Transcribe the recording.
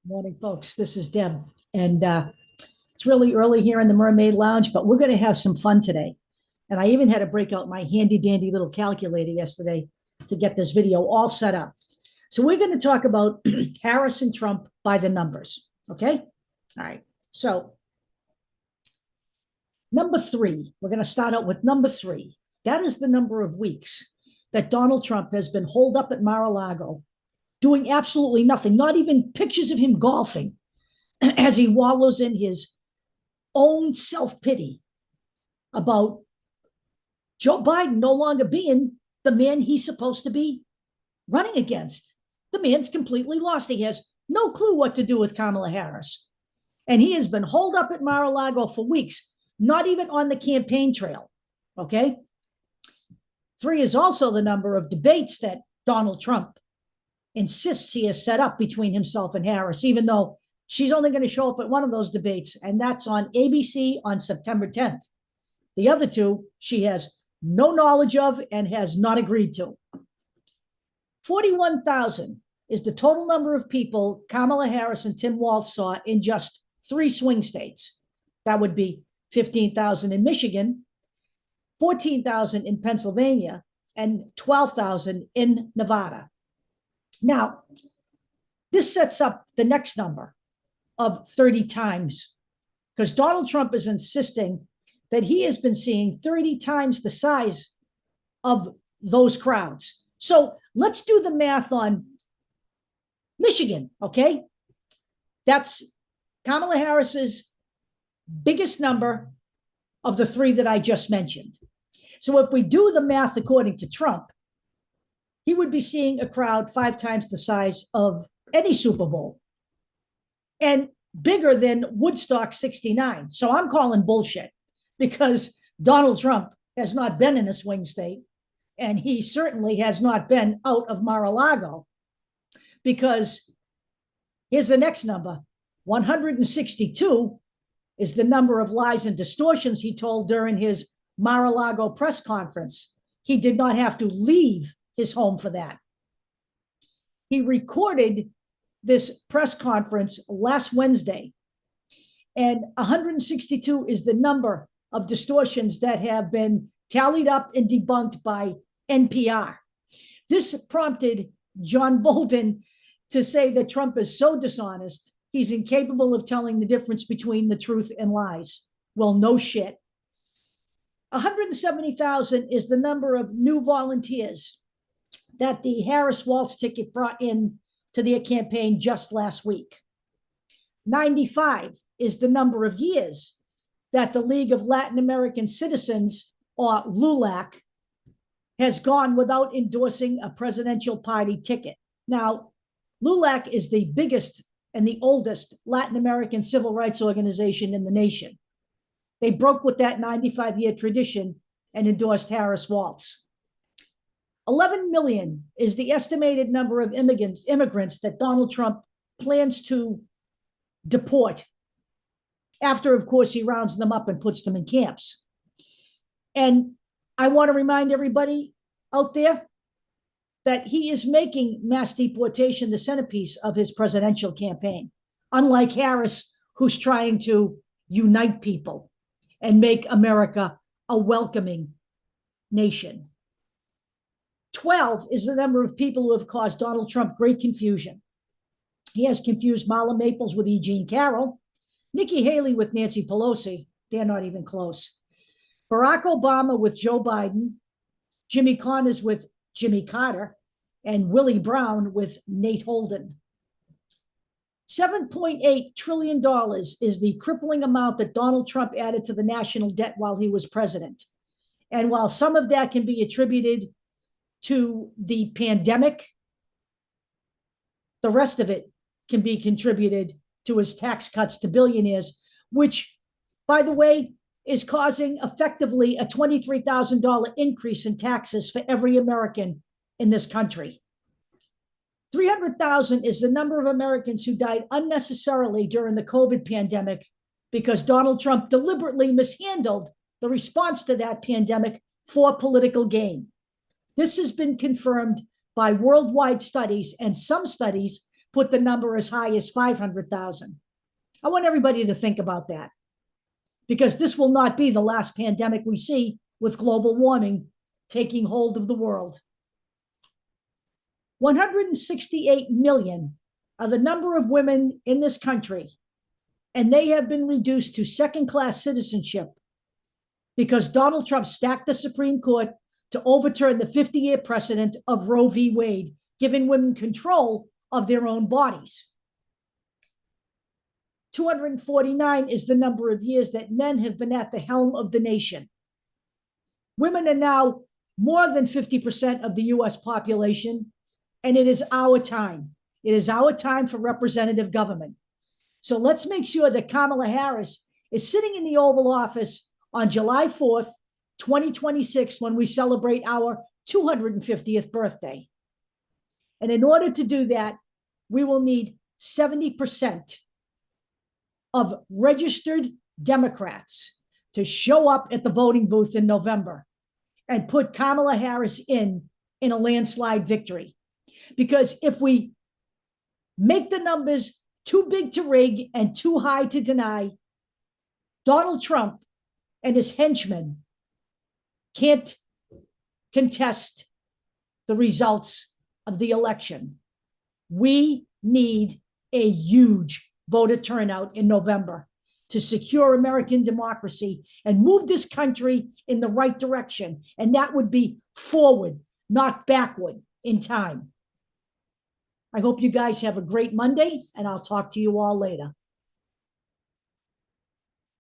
Morning, folks. This is Deb, and it's really early here in the Mermaid Lounge, but we're going to have some fun today. And I even had to break out my handy dandy little calculator yesterday to get this video all set up. So we're going to talk about Harris and Trump by the numbers. Okay. All right. So number three, we're going to start out with number three. That is the number of weeks that Donald Trump has been holed up at Mar-a-Lago doing absolutely nothing, not even pictures of him golfing as he wallows in his own self-pity about Joe Biden no longer being the man he's supposed to be running against. The man's completely lost. He has no clue what to do with Kamala Harris. And he has been holed up at Mar-a-Lago for weeks, not even on the campaign trail. Okay. Three is also the number of debates that Donald Trump insists he has set up between himself and Harris, even though she's only going to show up at one of those debates, and that's on ABC on September 10th. The other two, she has no knowledge of and has not agreed to. 41,000 is the total number of people Kamala Harris and Tim Walz saw in just three swing states. That would be 15,000 in Michigan, 14,000 in Pennsylvania, and 12,000 in Nevada. Now, this sets up the next number of 30 times, because Donald Trump is insisting that he has been seeing 30 times the size of those crowds. So let's do the math on Michigan, okay? That's Kamala Harris's biggest number of the three that I just mentioned. So if we do the math according to Trump, he would be seeing a crowd 5 times the size of any Super Bowl and bigger than Woodstock 69. So I'm calling bullshit, because Donald Trump has not been in a swing state, and he certainly has not been out of Mar-a-Lago, because here's the next number. 162 is the number of lies and distortions he told during his Mar-a-Lago press conference. He did not have to leave his home for that. He recorded this press conference last Wednesday, and 162 is the number of distortions that have been tallied up and debunked by NPR. This prompted John Bolton to say that Trump is so dishonest, he's incapable of telling the difference between the truth and lies. Well, no shit. 170,000 is the number of new volunteers that the Harris-Walz ticket brought in to their campaign just last week. 95 is the number of years that the League of Latin American Citizens, or LULAC, has gone without endorsing a presidential party ticket. Now, LULAC is the biggest and the oldest Latin American civil rights organization in the nation. They broke with that 95-year tradition and endorsed Harris-Walz. 11 million is the estimated number of immigrants that Donald Trump plans to deport after, of course, he rounds them up and puts them in camps. And I want to remind everybody out there that he is making mass deportation the centerpiece of his presidential campaign, unlike Harris, who's trying to unite people and make America a welcoming nation. 12 is the number of people who have caused Donald Trump great confusion. He has confused Marla Maples with E. Jean Carroll, Nikki Haley with Nancy Pelosi. They're not even close. Barack Obama with Joe Biden, Jimmy Connors with Jimmy Carter, and Willie Brown with Nate Holden. $7.8 trillion is the crippling amount that Donald Trump added to the national debt while he was president. And while some of that can be attributed to the pandemic, the rest of it can be contributed to his tax cuts to billionaires, which, by the way, is causing effectively a $23,000 increase in taxes for every American in this country. 300,000 is the number of Americans who died unnecessarily during the COVID pandemic because Donald Trump deliberately mishandled the response to that pandemic for political gain. This has been confirmed by worldwide studies, and some studies put the number as high as 500,000. I want everybody to think about that, because this will not be the last pandemic we see with global warming taking hold of the world. 168 million are the number of women in this country, and they have been reduced to second-class citizenship because Donald Trump stacked the Supreme Court to overturn the 50-year precedent of Roe v. Wade, giving women control of their own bodies. 249 is the number of years that men have been at the helm of the nation. Women are now more than 50% of the US population, and it is our time. It is our time for representative government. So let's make sure that Kamala Harris is sitting in the Oval Office on July 4th, 2026, when we celebrate our 250th birthday. And in order to do that, we will need 70% of registered Democrats to show up at the voting booth in November and put Kamala Harris in a landslide victory. Because if we make the numbers too big to rig and too high to deny, Donald Trump and his henchmen can't contest the results of the election. We need a huge voter turnout in November to secure American democracy and move this country in the right direction. And that would be forward, not backward in time. I hope you guys have a great Monday, and I'll talk to you all later.